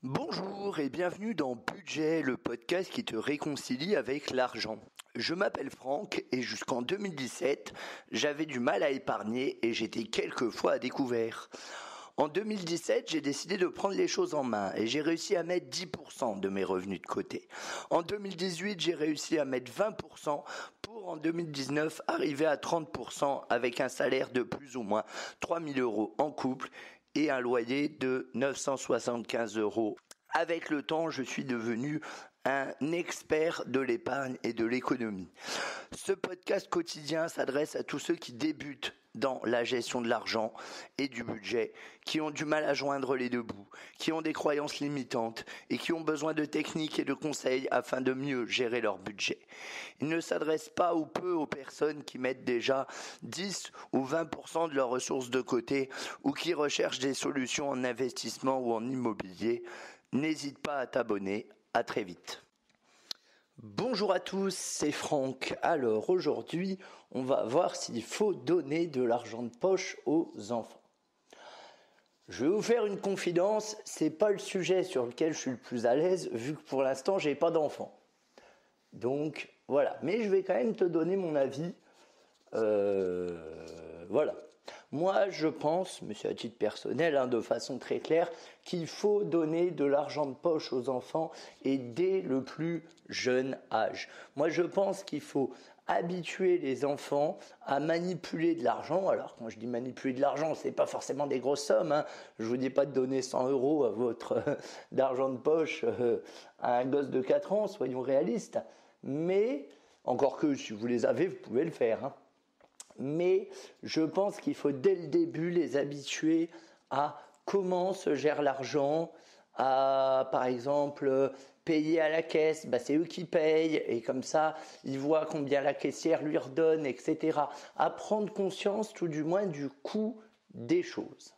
Bonjour et bienvenue dans Budget, le podcast qui te réconcilie avec l'argent. Je m'appelle Franck et jusqu'en 2017, j'avais du mal à épargner et j'étais quelquefois à découvert. En 2017, j'ai décidé de prendre les choses en main et j'ai réussi à mettre 10% de mes revenus de côté. En 2018, j'ai réussi à mettre 20% pour en 2019 arriver à 30% avec un salaire de plus ou moins 3 000 € en couple et un loyer de 975 €. Avec le temps, je suis devenu un expert de l'épargne et de l'économie. Ce podcast quotidien s'adresse à tous ceux qui débutent dans la gestion de l'argent et du budget, qui ont du mal à joindre les deux bouts, qui ont des croyances limitantes et qui ont besoin de techniques et de conseils afin de mieux gérer leur budget. Il ne s'adresse pas ou peu aux personnes qui mettent déjà 10 ou 20% de leurs ressources de côté ou qui recherchent des solutions en investissement ou en immobilier. N'hésite pas à t'abonner. À très vite. Bonjour à tous, c'est Franck. Alors aujourd'hui, on va voir s'il faut donner de l'argent de poche aux enfants. Je vais vous faire une confidence, c'est pas le sujet sur lequel je suis le plus à l'aise, vu que pour l'instant j'ai pas d'enfant. Donc voilà, mais je vais quand même te donner mon avis. Voilà. Moi, je pense, mais c'est à titre personnel, de façon très claire, qu'il faut donner de l'argent de poche aux enfants et dès le plus jeune âge. Moi, je pense qu'il faut habituer les enfants à manipuler de l'argent. Alors, quand je dis manipuler de l'argent, c'est pas forcément des grosses sommes. Je vous dis pas de donner 100 € à votre d'argent de poche à un gosse de 4 ans, soyons réalistes. Mais, encore que si vous les avez, vous pouvez le faire. Mais je pense qu'il faut dès le début les habituer à comment se gère l'argent, à par exemple payer à la caisse, c'est eux qui payent et comme ça ils voient combien la caissière lui redonne, etc. À prendre conscience tout du moins du coût des choses.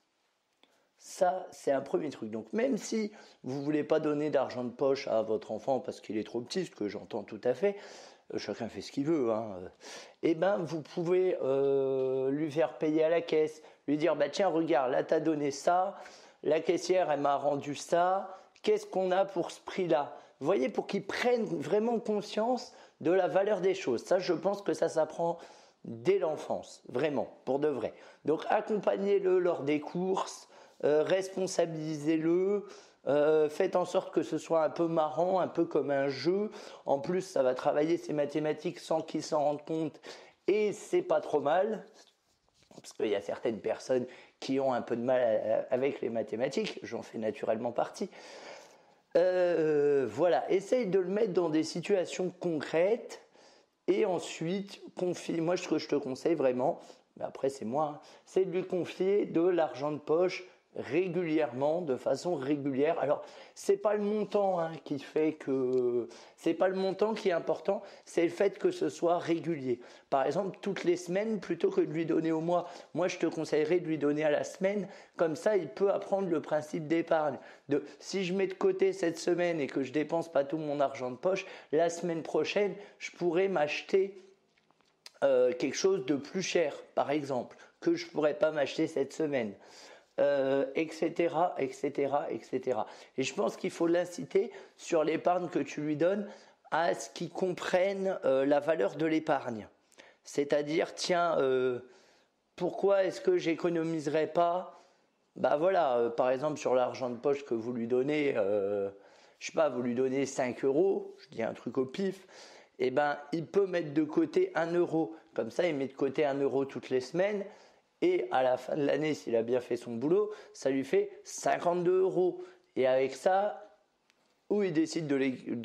Ça, c'est un premier truc. Donc, même si vous voulez pas donner d'argent de poche à votre enfant parce qu'il est trop petit, ce que j'entends tout à fait, chacun fait ce qu'il veut, vous pouvez lui faire payer à la caisse, lui dire, tiens, regarde, là, t'as donné ça, la caissière, elle m'a rendu ça, qu'est-ce qu'on a pour ce prix-là? Vous voyez, pour qu'ils prennent vraiment conscience de la valeur des choses. Ça, je pense que ça s'apprend dès l'enfance, vraiment, pour de vrai. Donc, accompagnez-le lors des courses, responsabilisez-le, faites en sorte que ce soit un peu marrant, un peu comme un jeu. En plus, ça va travailler ses mathématiques sans qu'il s'en rende compte et c'est pas trop mal. Parce qu'il y a certaines personnes qui ont un peu de mal avec les mathématiques, j'en fais naturellement partie. Voilà, essaye de le mettre dans des situations concrètes et ensuite, moi ce que je te conseille vraiment, mais après c'est moi, c'est de lui confier de l'argent de poche régulièrement, de façon régulière. Alors, c'est pas le montant qui fait que c'est pas le montant qui est important, c'est le fait que ce soit régulier. Par exemple, toutes les semaines, plutôt que de lui donner au mois, moi je te conseillerais de lui donner à la semaine. Comme ça, il peut apprendre le principe d'épargne. Si je mets de côté cette semaine et que je dépense pas tout mon argent de poche, la semaine prochaine, je pourrais m'acheter quelque chose de plus cher, par exemple, que je pourrais pas m'acheter cette semaine. Etc. Et je pense qu'il faut l'inciter sur l'épargne que tu lui donnes à ce qu'il comprenne la valeur de l'épargne. C'est-à-dire, tiens, pourquoi est-ce que j'économiserais pas? Par exemple, sur l'argent de poche que vous lui donnez, vous lui donnez 5 €, je dis un truc au pif, il peut mettre de côté 1 €. Comme ça, il met de côté 1 € toutes les semaines. Et à la fin de l'année, s'il a bien fait son boulot, ça lui fait 52 €. Et avec ça, ou il décide de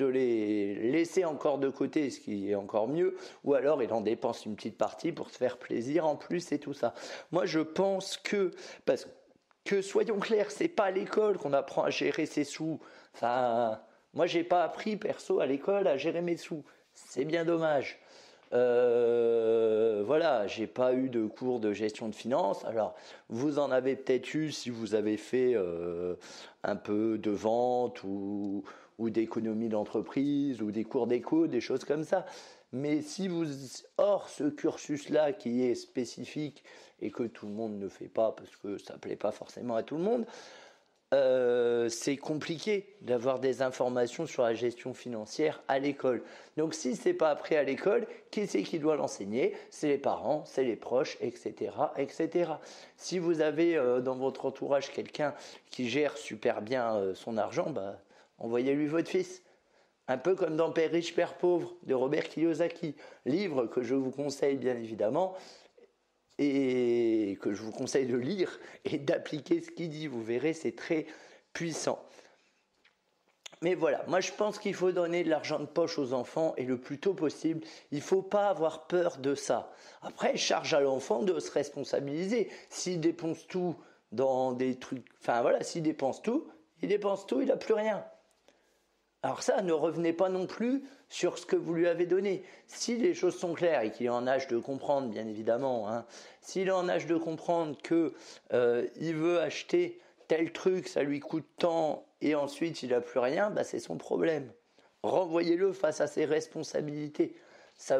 les laisser encore de côté, ce qui est encore mieux, ou alors il en dépense une petite partie pour se faire plaisir en plus et tout ça. Moi, je pense parce que soyons clairs, c'est pas à l'école qu'on apprend à gérer ses sous. Moi, j'ai pas appris perso à l'école à gérer mes sous. C'est bien dommage. J'ai pas eu de cours de gestion de finances. Alors, vous en avez peut-être eu si vous avez fait un peu de vente ou d'économie d'entreprise ou des cours d'éco, des choses comme ça. Mais si vous, hors ce cursus-là qui est spécifique et que tout le monde ne fait pas parce que ça plaît pas forcément à tout le monde, c'est compliqué d'avoir des informations sur la gestion financière à l'école. Donc si c'est pas appris à l'école, qui c'est qui doit l'enseigner? C'est les parents, c'est les proches, etc., etc. Si vous avez dans votre entourage quelqu'un qui gère super bien son argent, bah, envoyez-lui votre fils. Un peu comme dans Père riche, Père pauvre de Robert Kiyosaki, livre que je vous conseille bien évidemment et que je vous conseille de lire et d'appliquer ce qu'il dit. Vous verrez, c'est très puissant. Mais voilà, moi je pense qu'il faut donner de l'argent de poche aux enfants et le plus tôt possible. Il ne faut pas avoir peur de ça. Après, charge à l'enfant de se responsabiliser. S'il dépense tout dans des trucs... Enfin voilà, s'il dépense tout, il n'a plus rien. Alors ça, ne revenez pas non plus sur ce que vous lui avez donné. Si les choses sont claires et qu'il est en âge de comprendre, bien évidemment, hein, s'il est en âge de comprendre qu'il veut acheter tel truc, ça lui coûte tant, et ensuite il n'a plus rien, bah c'est son problème. Renvoyez-le face à ses responsabilités.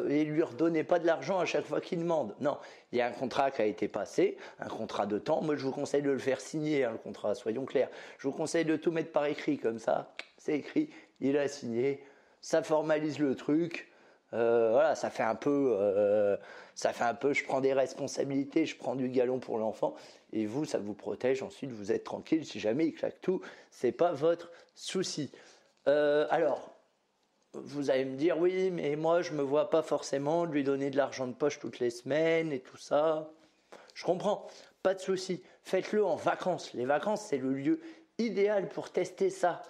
Et lui redonnez pas de l'argent à chaque fois qu'il demande. Non, il y a un contrat qui a été passé, un contrat de temps. Moi, je vous conseille de le faire signer, hein, le contrat, soyons clairs. Je vous conseille de tout mettre par écrit, comme ça, c'est écrit, il a signé, ça formalise le truc. Voilà, ça fait un peu, je prends des responsabilités, je prends du galon pour l'enfant, et vous, ça vous protège. Ensuite, vous êtes tranquille. Si jamais il claque tout, c'est pas votre souci. Alors. Vous allez me dire, oui, mais moi, je ne me vois pas forcément lui donner de l'argent de poche toutes les semaines et tout ça. Je comprends, pas de souci. Faites-le en vacances. Les vacances, c'est le lieu idéal pour tester ça.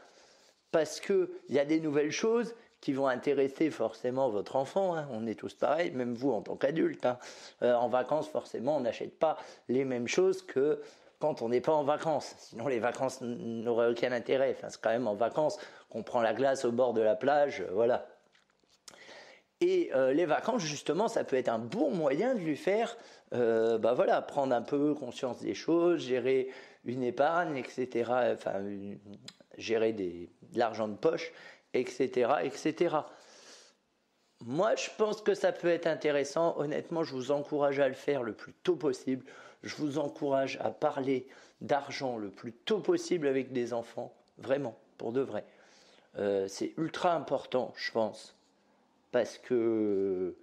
Parce qu'il y a des nouvelles choses qui vont intéresser forcément votre enfant. Hein. On est tous pareils, même vous en tant qu'adulte. Hein. En vacances, forcément, on n'achète pas les mêmes choses que quand on n'est pas en vacances. Sinon, les vacances n'auraient aucun intérêt. Enfin, c'est quand même en vacances qu'on prend la glace au bord de la plage, voilà. Et les vacances, justement, ça peut être un bon moyen de lui faire, prendre un peu conscience des choses, gérer une épargne, etc. Enfin, gérer de l'argent de poche, etc., etc. Moi, je pense que ça peut être intéressant. Honnêtement, je vous encourage à le faire le plus tôt possible. Je vous encourage à parler d'argent le plus tôt possible avec des enfants. Vraiment, pour de vrai. C'est ultra important, je pense. Parce que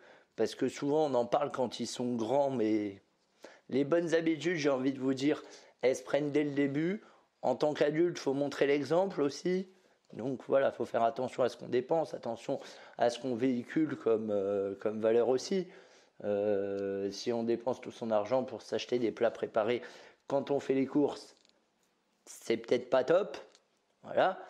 souvent, on en parle quand ils sont grands, mais les bonnes habitudes, j'ai envie de vous dire, elles se prennent dès le début. En tant qu'adulte, il faut montrer l'exemple aussi. Donc voilà, il faut faire attention à ce qu'on dépense, attention à ce qu'on véhicule comme valeur aussi. Si on dépense tout son argent pour s'acheter des plats préparés quand on fait les courses, c'est peut-être pas top. Voilà.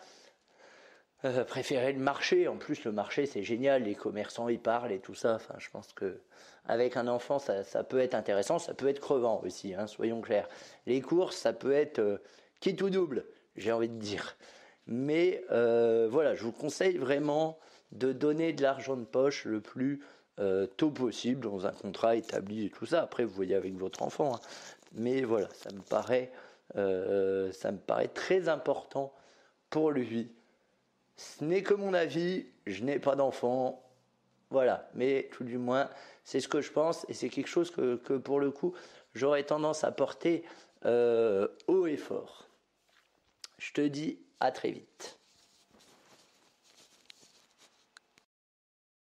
Préférez le marché. En plus, le marché, c'est génial. Les commerçants, ils parlent et tout ça. Enfin, je pense que avec un enfant, ça peut être intéressant. Ça peut être crevant aussi, hein, soyons clairs. Les courses, ça peut être quitte ou double, j'ai envie de dire. Mais voilà, je vous conseille vraiment de donner de l'argent de poche le plus tôt possible dans un contrat établi et tout ça. Après, vous voyez avec votre enfant. Hein. Mais voilà, ça me paraît très important pour lui. Ce n'est que mon avis, je n'ai pas d'enfant. Voilà, mais tout du moins, c'est ce que je pense et c'est quelque chose que pour le coup, j'aurais tendance à porter haut et fort. Je te dis à très vite.